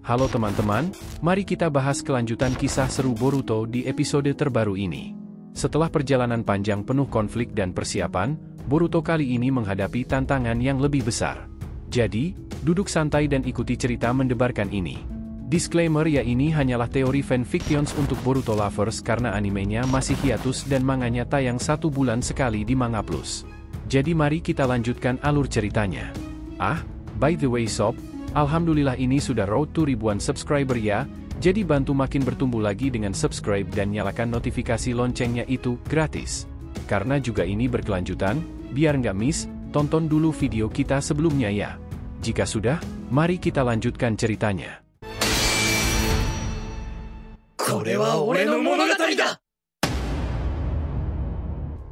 Halo teman-teman, mari kita bahas kelanjutan kisah seru Boruto di episode terbaru ini. Setelah perjalanan panjang penuh konflik dan persiapan, Boruto kali ini menghadapi tantangan yang lebih besar. Jadi, duduk santai dan ikuti cerita mendebarkan ini. Disclaimer ya, ini hanyalah teori fanfictions untuk Boruto lovers karena animenya masih hiatus dan manganya tayang 1 bulan sekali di Manga Plus. Jadi mari kita lanjutkan alur ceritanya. By the way sob, alhamdulillah ini sudah road to ribuan subscriber ya, jadi bantu makin bertumbuh lagi dengan subscribe dan nyalakan notifikasi loncengnya, itu gratis. Karena juga ini berkelanjutan, biar nggak miss, tonton dulu video kita sebelumnya ya. Jika sudah, mari kita lanjutkan ceritanya.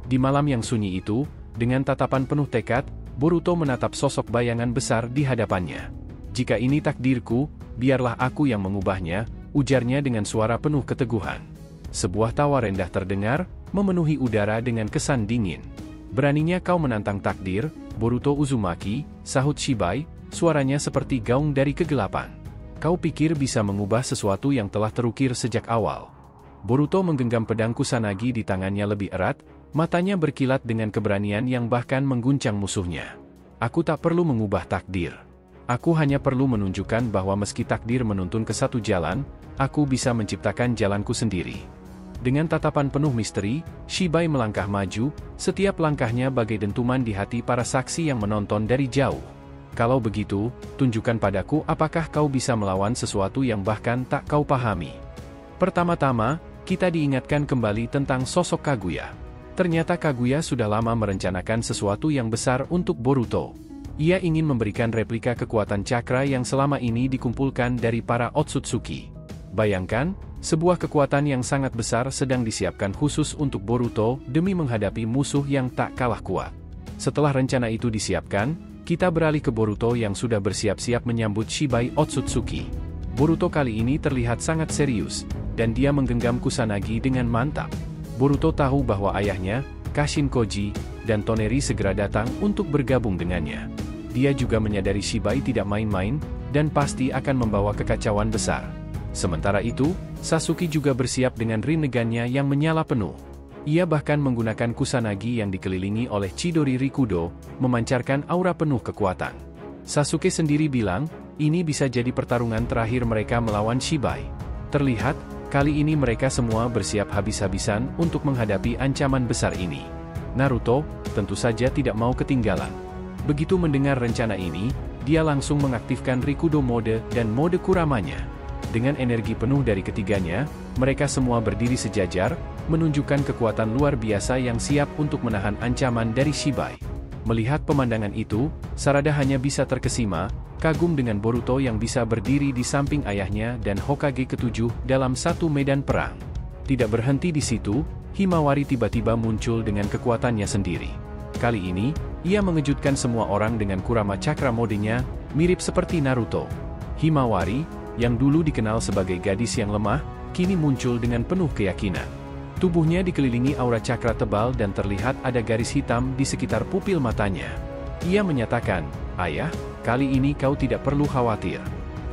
Di malam yang sunyi itu, dengan tatapan penuh tekad, Boruto menatap sosok bayangan besar di hadapannya. Jika ini takdirku, biarlah aku yang mengubahnya, ujarnya dengan suara penuh keteguhan. Sebuah tawa rendah terdengar, memenuhi udara dengan kesan dingin. Beraninya kau menantang takdir, Boruto Uzumaki, sahut Shibai, suaranya seperti gaung dari kegelapan. Kau pikir bisa mengubah sesuatu yang telah terukir sejak awal? Boruto menggenggam pedang Kusanagi di tangannya lebih erat, matanya berkilat dengan keberanian yang bahkan mengguncang musuhnya. Aku tak perlu mengubah takdir. Aku hanya perlu menunjukkan bahwa meski takdir menuntun ke satu jalan, aku bisa menciptakan jalanku sendiri. Dengan tatapan penuh misteri, Shibai melangkah maju, setiap langkahnya bagai dentuman di hati para saksi yang menonton dari jauh. Kalau begitu, tunjukkan padaku apakah kau bisa melawan sesuatu yang bahkan tak kau pahami. Pertama-tama, kita diingatkan kembali tentang sosok Kaguya. Ternyata Kaguya sudah lama merencanakan sesuatu yang besar untuk Boruto. Ia ingin memberikan replika kekuatan cakra yang selama ini dikumpulkan dari para Otsutsuki. Bayangkan, sebuah kekuatan yang sangat besar sedang disiapkan khusus untuk Boruto demi menghadapi musuh yang tak kalah kuat. Setelah rencana itu disiapkan, kita beralih ke Boruto yang sudah bersiap-siap menyambut Shibai Otsutsuki. Boruto kali ini terlihat sangat serius, dan dia menggenggam Kusanagi dengan mantap. Boruto tahu bahwa ayahnya, Kashin Koji, dan Toneri segera datang untuk bergabung dengannya. Dia juga menyadari Shibai tidak main-main, dan pasti akan membawa kekacauan besar. Sementara itu, Sasuke juga bersiap dengan rinnegannya yang menyala penuh. Ia bahkan menggunakan Kusanagi yang dikelilingi oleh Chidori Rikudo, memancarkan aura penuh kekuatan. Sasuke sendiri bilang, ini bisa jadi pertarungan terakhir mereka melawan Shibai. Terlihat, kali ini mereka semua bersiap habis-habisan untuk menghadapi ancaman besar ini. Naruto, tentu saja tidak mau ketinggalan. Begitu mendengar rencana ini, dia langsung mengaktifkan Rikudo Mode dan mode Kuramanya. Dengan energi penuh dari ketiganya, mereka semua berdiri sejajar, menunjukkan kekuatan luar biasa yang siap untuk menahan ancaman dari Shibai. Melihat pemandangan itu, Sarada hanya bisa terkesima, kagum dengan Boruto yang bisa berdiri di samping ayahnya dan Hokage ke-7 dalam satu medan perang. Tidak berhenti di situ, Himawari tiba-tiba muncul dengan kekuatannya sendiri. Kali ini, ia mengejutkan semua orang dengan Kurama Cakra modenya, mirip seperti Naruto. Himawari, yang dulu dikenal sebagai gadis yang lemah, kini muncul dengan penuh keyakinan. Tubuhnya dikelilingi aura cakra tebal dan terlihat ada garis hitam di sekitar pupil matanya. Ia menyatakan, "Ayah, kali ini kau tidak perlu khawatir.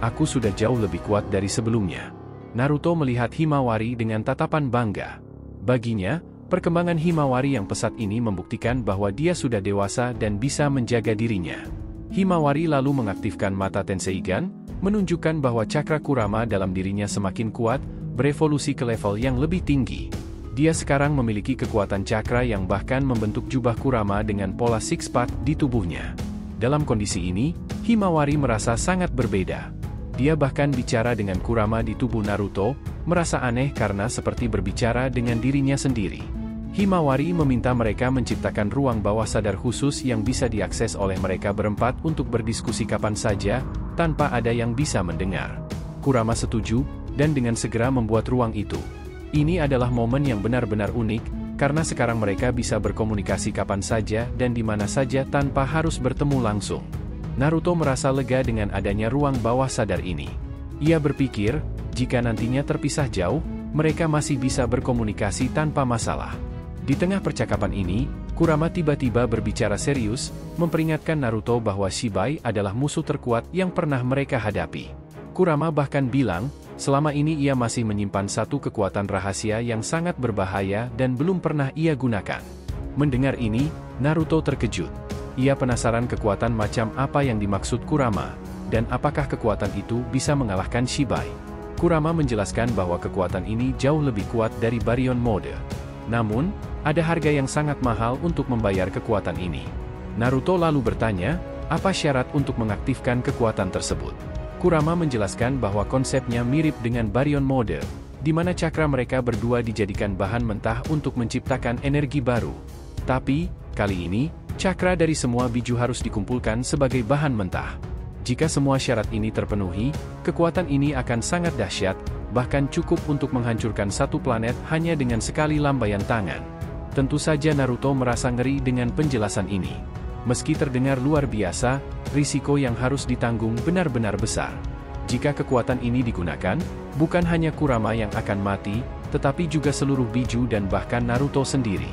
Aku sudah jauh lebih kuat dari sebelumnya." Naruto melihat Himawari dengan tatapan bangga. Baginya, perkembangan Himawari yang pesat ini membuktikan bahwa dia sudah dewasa dan bisa menjaga dirinya. Himawari lalu mengaktifkan mata Tenseigan, menunjukkan bahwa cakra Kurama dalam dirinya semakin kuat, berevolusi ke level yang lebih tinggi. Dia sekarang memiliki kekuatan cakra yang bahkan membentuk jubah Kurama dengan pola six-pack di tubuhnya. Dalam kondisi ini, Himawari merasa sangat berbeda. Dia bahkan bicara dengan Kurama di tubuh Naruto, merasa aneh karena seperti berbicara dengan dirinya sendiri. Himawari meminta mereka menciptakan ruang bawah sadar khusus yang bisa diakses oleh mereka berempat untuk berdiskusi kapan saja, tanpa ada yang bisa mendengar. Kurama setuju, dan dengan segera membuat ruang itu. Ini adalah momen yang benar-benar unik, karena sekarang mereka bisa berkomunikasi kapan saja dan di mana saja tanpa harus bertemu langsung. Naruto merasa lega dengan adanya ruang bawah sadar ini. Ia berpikir, jika nantinya terpisah jauh, mereka masih bisa berkomunikasi tanpa masalah. Di tengah percakapan ini, Kurama tiba-tiba berbicara serius, memperingatkan Naruto bahwa Shibai adalah musuh terkuat yang pernah mereka hadapi. Kurama bahkan bilang, selama ini ia masih menyimpan satu kekuatan rahasia yang sangat berbahaya dan belum pernah ia gunakan. Mendengar ini, Naruto terkejut. Ia penasaran kekuatan macam apa yang dimaksud Kurama, dan apakah kekuatan itu bisa mengalahkan Shibai. Kurama menjelaskan bahwa kekuatan ini jauh lebih kuat dari Baryon Mode. Namun, ada harga yang sangat mahal untuk membayar kekuatan ini. Naruto lalu bertanya, apa syarat untuk mengaktifkan kekuatan tersebut? Kurama menjelaskan bahwa konsepnya mirip dengan Baryon Mode, di mana cakra mereka berdua dijadikan bahan mentah untuk menciptakan energi baru. Tapi, kali ini, cakra dari semua biju harus dikumpulkan sebagai bahan mentah. Jika semua syarat ini terpenuhi, kekuatan ini akan sangat dahsyat, bahkan cukup untuk menghancurkan satu planet hanya dengan sekali lambaian tangan. Tentu saja Naruto merasa ngeri dengan penjelasan ini. Meski terdengar luar biasa, risiko yang harus ditanggung benar-benar besar. Jika kekuatan ini digunakan, bukan hanya Kurama yang akan mati, tetapi juga seluruh biju dan bahkan Naruto sendiri.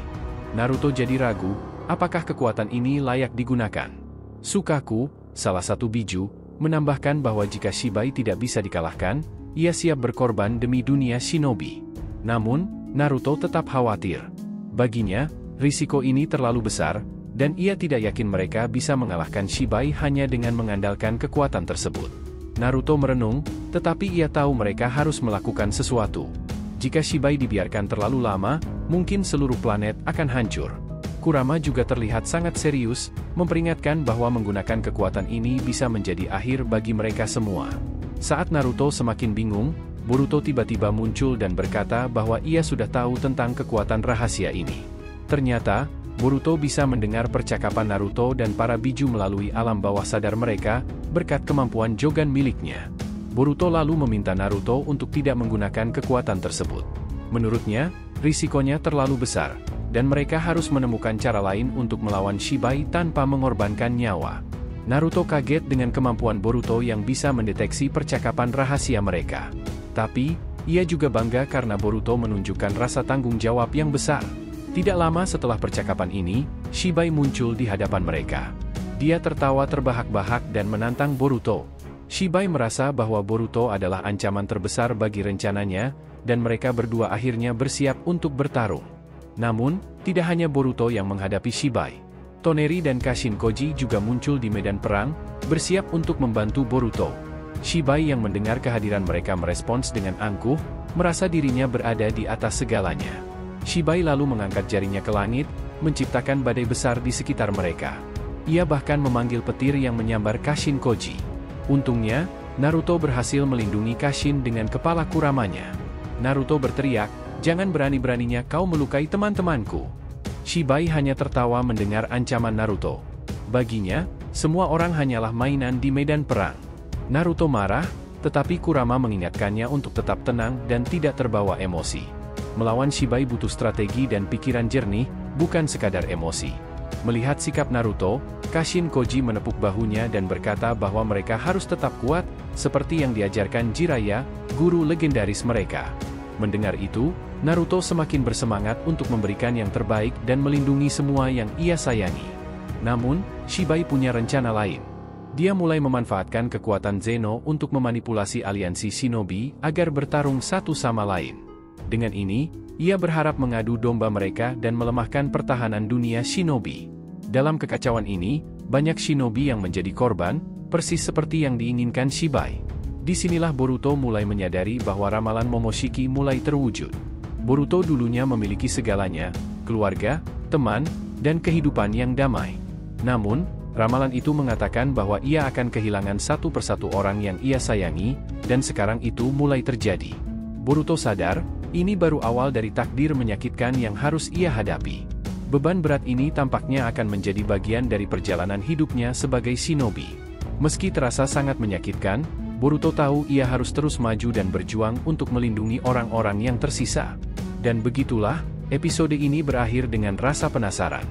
Naruto jadi ragu, apakah kekuatan ini layak digunakan? Sukaku, salah satu biju, menambahkan bahwa jika Shibai tidak bisa dikalahkan, ia siap berkorban demi dunia shinobi. Namun, Naruto tetap khawatir. Baginya, risiko ini terlalu besar, dan ia tidak yakin mereka bisa mengalahkan Shibai hanya dengan mengandalkan kekuatan tersebut. Naruto merenung, tetapi ia tahu mereka harus melakukan sesuatu. Jika Shibai dibiarkan terlalu lama, mungkin seluruh planet akan hancur. Kurama juga terlihat sangat serius, memperingatkan bahwa menggunakan kekuatan ini bisa menjadi akhir bagi mereka semua. Saat Naruto semakin bingung, Boruto tiba-tiba muncul dan berkata bahwa ia sudah tahu tentang kekuatan rahasia ini. Ternyata, Boruto bisa mendengar percakapan Naruto dan para biju melalui alam bawah sadar mereka, berkat kemampuan Jogan miliknya. Boruto lalu meminta Naruto untuk tidak menggunakan kekuatan tersebut. Menurutnya, risikonya terlalu besar, dan mereka harus menemukan cara lain untuk melawan Shibai tanpa mengorbankan nyawa. Naruto kaget dengan kemampuan Boruto yang bisa mendeteksi percakapan rahasia mereka. Tapi, ia juga bangga karena Boruto menunjukkan rasa tanggung jawab yang besar. Tidak lama setelah percakapan ini, Shibai muncul di hadapan mereka. Dia tertawa terbahak-bahak dan menantang Boruto. Shibai merasa bahwa Boruto adalah ancaman terbesar bagi rencananya, dan mereka berdua akhirnya bersiap untuk bertarung. Namun, tidak hanya Boruto yang menghadapi Shibai. Toneri dan Kashin Koji juga muncul di medan perang, bersiap untuk membantu Boruto. Shibai yang mendengar kehadiran mereka merespons dengan angkuh, merasa dirinya berada di atas segalanya. Shibai lalu mengangkat jarinya ke langit, menciptakan badai besar di sekitar mereka. Ia bahkan memanggil petir yang menyambar Kashin Koji. Untungnya, Naruto berhasil melindungi Kashin dengan kepala Kuramanya. Naruto berteriak, "Jangan berani-beraninya kau melukai teman-temanku." Shibai hanya tertawa mendengar ancaman Naruto. Baginya, semua orang hanyalah mainan di medan perang. Naruto marah, tetapi Kurama mengingatkannya untuk tetap tenang dan tidak terbawa emosi. Melawan Shibai butuh strategi dan pikiran jernih, bukan sekadar emosi. Melihat sikap Naruto, Kashin Koji menepuk bahunya dan berkata bahwa mereka harus tetap kuat, seperti yang diajarkan Jiraiya, guru legendaris mereka. Mendengar itu, Naruto semakin bersemangat untuk memberikan yang terbaik dan melindungi semua yang ia sayangi. Namun, Shibai punya rencana lain. Dia mulai memanfaatkan kekuatan Zeno untuk memanipulasi aliansi shinobi agar bertarung satu sama lain. Dengan ini, ia berharap mengadu domba mereka dan melemahkan pertahanan dunia shinobi. Dalam kekacauan ini, banyak shinobi yang menjadi korban, persis seperti yang diinginkan Shibai. Disinilah Boruto mulai menyadari bahwa ramalan Momoshiki mulai terwujud. Boruto dulunya memiliki segalanya, keluarga, teman, dan kehidupan yang damai. Namun, ramalan itu mengatakan bahwa ia akan kehilangan satu persatu orang yang ia sayangi, dan sekarang itu mulai terjadi. Boruto sadar, ini baru awal dari takdir menyakitkan yang harus ia hadapi. Beban berat ini tampaknya akan menjadi bagian dari perjalanan hidupnya sebagai shinobi. Meski terasa sangat menyakitkan, Boruto tahu ia harus terus maju dan berjuang untuk melindungi orang-orang yang tersisa. Dan begitulah, episode ini berakhir dengan rasa penasaran.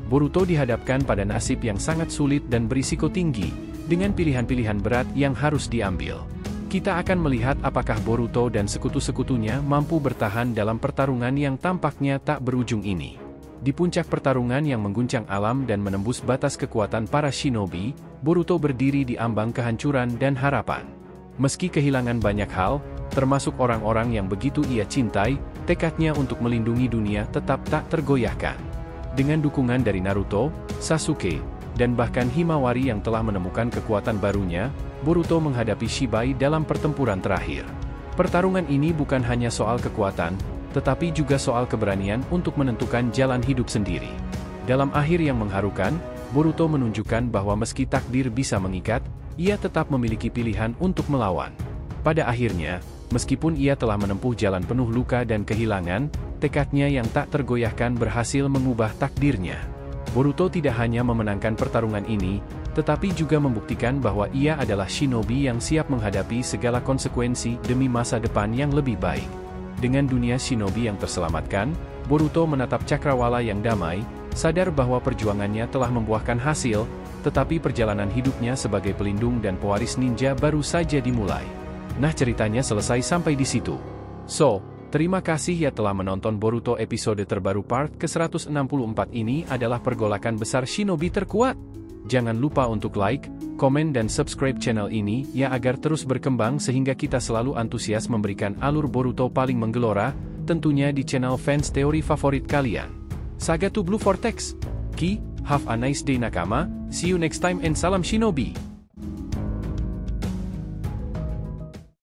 Boruto dihadapkan pada nasib yang sangat sulit dan berisiko tinggi, dengan pilihan-pilihan berat yang harus diambil. Kita akan melihat apakah Boruto dan sekutu-sekutunya mampu bertahan dalam pertarungan yang tampaknya tak berujung ini. Di puncak pertarungan yang mengguncang alam dan menembus batas kekuatan para shinobi, Boruto berdiri di ambang kehancuran dan harapan. Meski kehilangan banyak hal, termasuk orang-orang yang begitu ia cintai, tekadnya untuk melindungi dunia tetap tak tergoyahkan. Dengan dukungan dari Naruto, Sasuke, dan bahkan Himawari yang telah menemukan kekuatan barunya, Boruto menghadapi Shibai dalam pertempuran terakhir. Pertarungan ini bukan hanya soal kekuatan, tetapi juga soal keberanian untuk menentukan jalan hidup sendiri. Dalam akhir yang mengharukan, Boruto menunjukkan bahwa meski takdir bisa mengikat, ia tetap memiliki pilihan untuk melawan. Pada akhirnya, meskipun ia telah menempuh jalan penuh luka dan kehilangan, tekadnya yang tak tergoyahkan berhasil mengubah takdirnya. Boruto tidak hanya memenangkan pertarungan ini, tetapi juga membuktikan bahwa ia adalah shinobi yang siap menghadapi segala konsekuensi demi masa depan yang lebih baik. Dengan dunia shinobi yang terselamatkan, Boruto menatap cakrawala yang damai, sadar bahwa perjuangannya telah membuahkan hasil, tetapi perjalanan hidupnya sebagai pelindung dan pewaris ninja baru saja dimulai. Nah, ceritanya selesai sampai di situ. So, terima kasih ya telah menonton Boruto episode terbaru part ke-164 ini adalah pergolakan besar shinobi terkuat. Jangan lupa untuk like, komen dan subscribe channel ini ya agar terus berkembang sehingga kita selalu antusias memberikan alur Boruto paling menggelora, tentunya di channel fans teori favorit kalian. Saga to Blue Vortex. Ki, have a nice day nakama, see you next time and salam shinobi.